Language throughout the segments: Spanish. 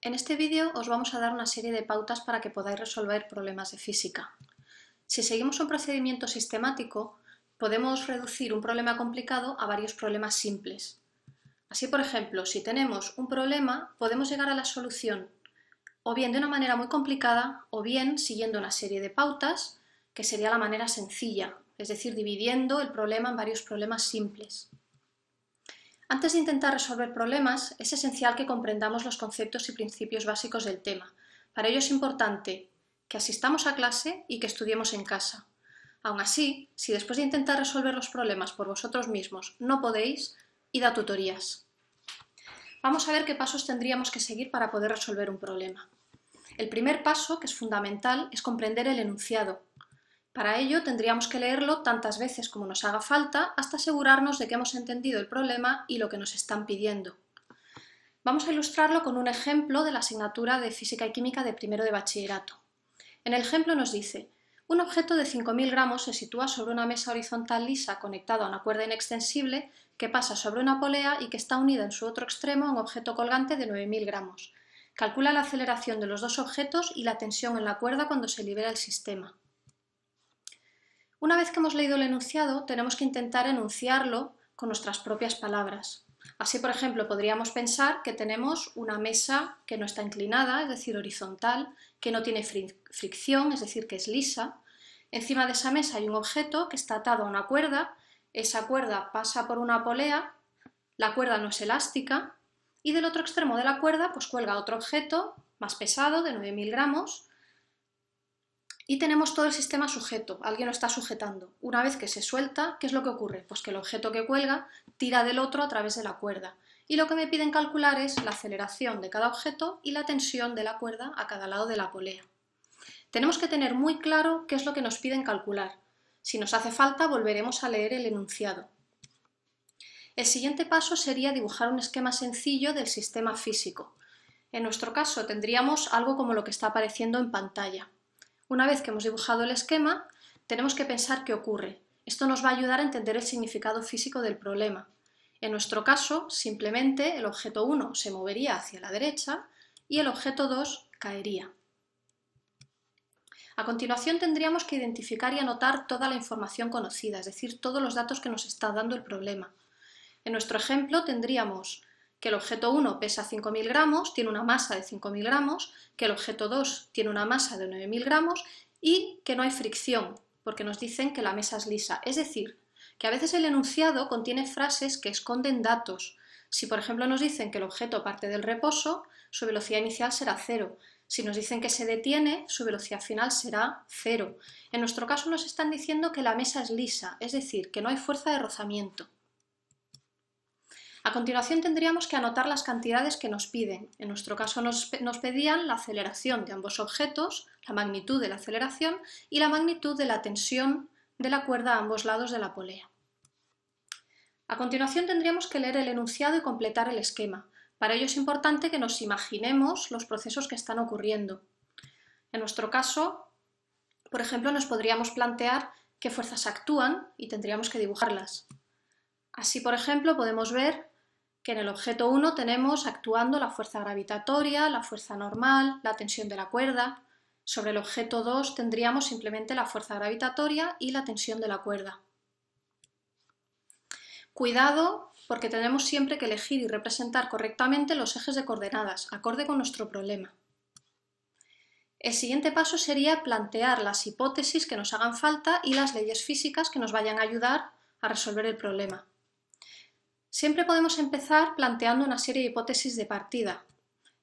En este vídeo os vamos a dar una serie de pautas para que podáis resolver problemas de física. Si seguimos un procedimiento sistemático, podemos reducir un problema complicado a varios problemas simples. Así, por ejemplo, si tenemos un problema, podemos llegar a la solución o bien de una manera muy complicada o bien siguiendo una serie de pautas, que sería la manera sencilla, es decir, dividiendo el problema en varios problemas simples. Antes de intentar resolver problemas, es esencial que comprendamos los conceptos y principios básicos del tema. Para ello es importante que asistamos a clase y que estudiemos en casa. Aún así, si después de intentar resolver los problemas por vosotros mismos no podéis, id a tutorías. Vamos a ver qué pasos tendríamos que seguir para poder resolver un problema. El primer paso, que es fundamental, es comprender el enunciado. Para ello tendríamos que leerlo tantas veces como nos haga falta hasta asegurarnos de que hemos entendido el problema y lo que nos están pidiendo. Vamos a ilustrarlo con un ejemplo de la asignatura de Física y Química de primero de bachillerato. En el ejemplo nos dice: un objeto de 5.000 gramos se sitúa sobre una mesa horizontal lisa conectada a una cuerda inextensible que pasa sobre una polea y que está unida en su otro extremo a un objeto colgante de 9.000 gramos. Calcula la aceleración de los dos objetos y la tensión en la cuerda cuando se libera el sistema. Una vez que hemos leído el enunciado, tenemos que intentar enunciarlo con nuestras propias palabras. Así, por ejemplo, podríamos pensar que tenemos una mesa que no está inclinada, es decir, horizontal, que no tiene fricción, es decir, que es lisa. Encima de esa mesa hay un objeto que está atado a una cuerda, esa cuerda pasa por una polea, la cuerda no es elástica, y del otro extremo de la cuerda pues cuelga otro objeto más pesado, de 9.000 gramos, y tenemos todo el sistema sujeto, alguien lo está sujetando. Una vez que se suelta, ¿qué es lo que ocurre? Pues que el objeto que cuelga tira del otro a través de la cuerda. Y lo que me piden calcular es la aceleración de cada objeto y la tensión de la cuerda a cada lado de la polea. Tenemos que tener muy claro qué es lo que nos piden calcular. Si nos hace falta, volveremos a leer el enunciado. El siguiente paso sería dibujar un esquema sencillo del sistema físico. En nuestro caso tendríamos algo como lo que está apareciendo en pantalla. Una vez que hemos dibujado el esquema, tenemos que pensar qué ocurre. Esto nos va a ayudar a entender el significado físico del problema. En nuestro caso, simplemente el objeto 1 se movería hacia la derecha y el objeto 2 caería. A continuación tendríamos que identificar y anotar toda la información conocida, es decir, todos los datos que nos está dando el problema. En nuestro ejemplo tendríamos que el objeto 1 pesa 5.000 gramos, tiene una masa de 5.000 gramos, que el objeto 2 tiene una masa de 9.000 gramos y que no hay fricción, porque nos dicen que la mesa es lisa. Es decir, que a veces el enunciado contiene frases que esconden datos. Si por ejemplo nos dicen que el objeto parte del reposo, su velocidad inicial será 0. Si nos dicen que se detiene, su velocidad final será 0. En nuestro caso nos están diciendo que la mesa es lisa, es decir, que no hay fuerza de rozamiento. A continuación tendríamos que anotar las cantidades que nos piden. En nuestro caso nos pedían la aceleración de ambos objetos, la magnitud de la aceleración y la magnitud de la tensión de la cuerda a ambos lados de la polea. A continuación tendríamos que leer el enunciado y completar el esquema. Para ello es importante que nos imaginemos los procesos que están ocurriendo. En nuestro caso, por ejemplo, nos podríamos plantear qué fuerzas actúan y tendríamos que dibujarlas. Así, por ejemplo, podemos ver que en el objeto 1 tenemos actuando la fuerza gravitatoria, la fuerza normal, la tensión de la cuerda. Sobre el objeto 2 tendríamos simplemente la fuerza gravitatoria y la tensión de la cuerda. Cuidado, porque tenemos siempre que elegir y representar correctamente los ejes de coordenadas, acorde con nuestro problema. El siguiente paso sería plantear las hipótesis que nos hagan falta y las leyes físicas que nos vayan a ayudar a resolver el problema. Siempre podemos empezar planteando una serie de hipótesis de partida.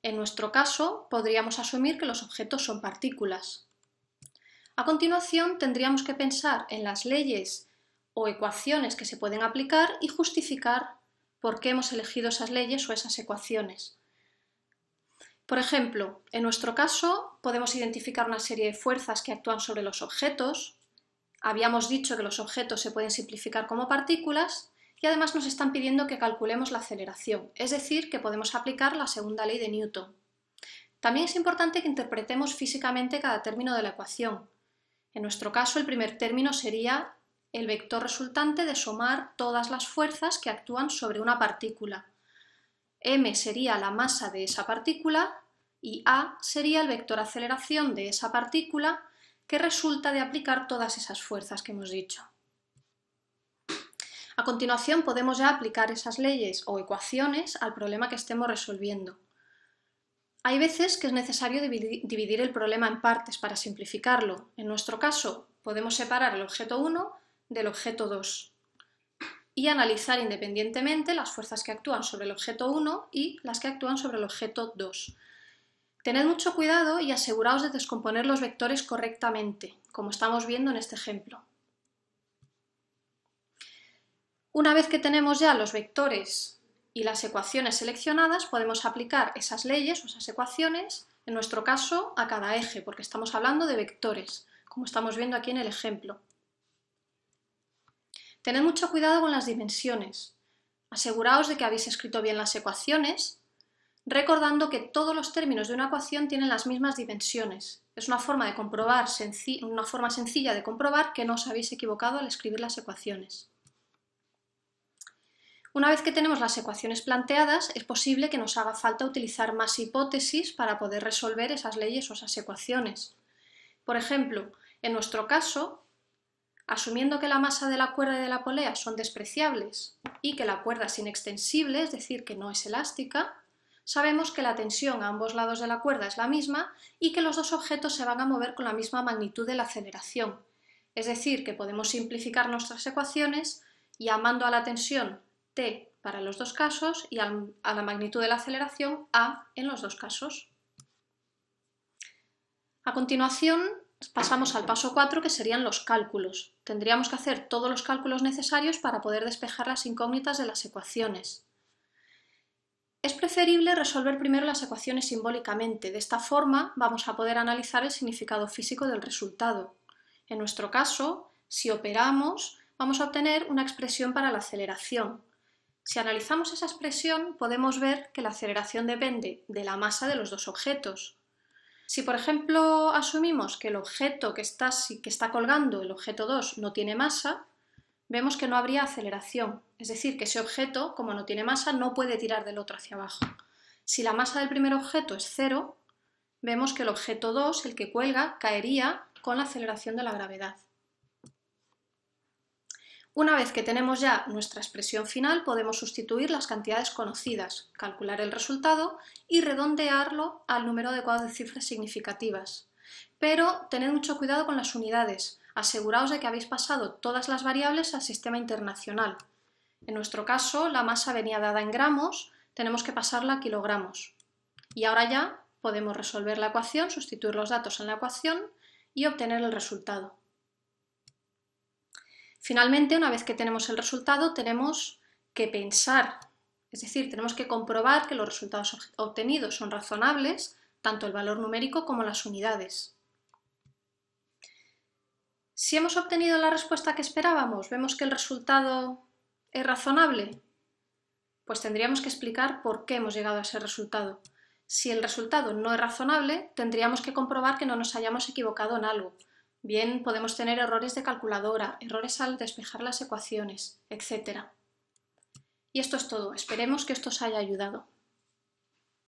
En nuestro caso, podríamos asumir que los objetos son partículas. A continuación, tendríamos que pensar en las leyes o ecuaciones que se pueden aplicar y justificar por qué hemos elegido esas leyes o esas ecuaciones. Por ejemplo, en nuestro caso, podemos identificar una serie de fuerzas que actúan sobre los objetos. Habíamos dicho que los objetos se pueden simplificar como partículas. Y además nos están pidiendo que calculemos la aceleración, es decir, que podemos aplicar la segunda ley de Newton. También es importante que interpretemos físicamente cada término de la ecuación. En nuestro caso, el primer término sería el vector resultante de sumar todas las fuerzas que actúan sobre una partícula. M sería la masa de esa partícula y a sería el vector aceleración de esa partícula que resulta de aplicar todas esas fuerzas que hemos dicho. A continuación podemos ya aplicar esas leyes o ecuaciones al problema que estemos resolviendo. Hay veces que es necesario dividir el problema en partes para simplificarlo. En nuestro caso, podemos separar el objeto 1 del objeto 2 y analizar independientemente las fuerzas que actúan sobre el objeto 1 y las que actúan sobre el objeto 2. Tened mucho cuidado y aseguraos de descomponer los vectores correctamente, como estamos viendo en este ejemplo. Una vez que tenemos ya los vectores y las ecuaciones seleccionadas, podemos aplicar esas leyes o esas ecuaciones, en nuestro caso, a cada eje, porque estamos hablando de vectores, como estamos viendo aquí en el ejemplo. Tened mucho cuidado con las dimensiones. Aseguraos de que habéis escrito bien las ecuaciones, recordando que todos los términos de una ecuación tienen las mismas dimensiones. Es una forma de comprobar, una forma sencilla de comprobar que no os habéis equivocado al escribir las ecuaciones. Una vez que tenemos las ecuaciones planteadas, es posible que nos haga falta utilizar más hipótesis para poder resolver esas leyes o esas ecuaciones. Por ejemplo, en nuestro caso, asumiendo que la masa de la cuerda y de la polea son despreciables y que la cuerda es inextensible, es decir, que no es elástica, sabemos que la tensión a ambos lados de la cuerda es la misma y que los dos objetos se van a mover con la misma magnitud de la aceleración. Es decir, que podemos simplificar nuestras ecuaciones llamando a la tensión T para los dos casos y a la magnitud de la aceleración A en los dos casos. A continuación pasamos al paso 4, que serían los cálculos. Tendríamos que hacer todos los cálculos necesarios para poder despejar las incógnitas de las ecuaciones. Es preferible resolver primero las ecuaciones simbólicamente. De esta forma vamos a poder analizar el significado físico del resultado. En nuestro caso, si operamos, vamos a obtener una expresión para la aceleración. Si analizamos esa expresión, podemos ver que la aceleración depende de la masa de los dos objetos. Si, por ejemplo, asumimos que el objeto que está colgando, el objeto 2, no tiene masa, vemos que no habría aceleración, es decir, que ese objeto, como no tiene masa, no puede tirar del otro hacia abajo. Si la masa del primer objeto es 0, vemos que el objeto 2, el que cuelga, caería con la aceleración de la gravedad. Una vez que tenemos ya nuestra expresión final, podemos sustituir las cantidades conocidas, calcular el resultado y redondearlo al número adecuado de cifras significativas. Pero tened mucho cuidado con las unidades. Aseguraos de que habéis pasado todas las variables al sistema internacional. En nuestro caso, la masa venía dada en gramos, tenemos que pasarla a kilogramos. Y ahora ya podemos resolver la ecuación, sustituir los datos en la ecuación y obtener el resultado. Finalmente, una vez que tenemos el resultado, tenemos que pensar, es decir, tenemos que comprobar que los resultados obtenidos son razonables, tanto el valor numérico como las unidades. Si hemos obtenido la respuesta que esperábamos, vemos que el resultado es razonable, pues tendríamos que explicar por qué hemos llegado a ese resultado. Si el resultado no es razonable, tendríamos que comprobar que no nos hayamos equivocado en algo. Bien, podemos tener errores de calculadora, errores al despejar las ecuaciones, etc. Y esto es todo. Esperemos que esto os haya ayudado.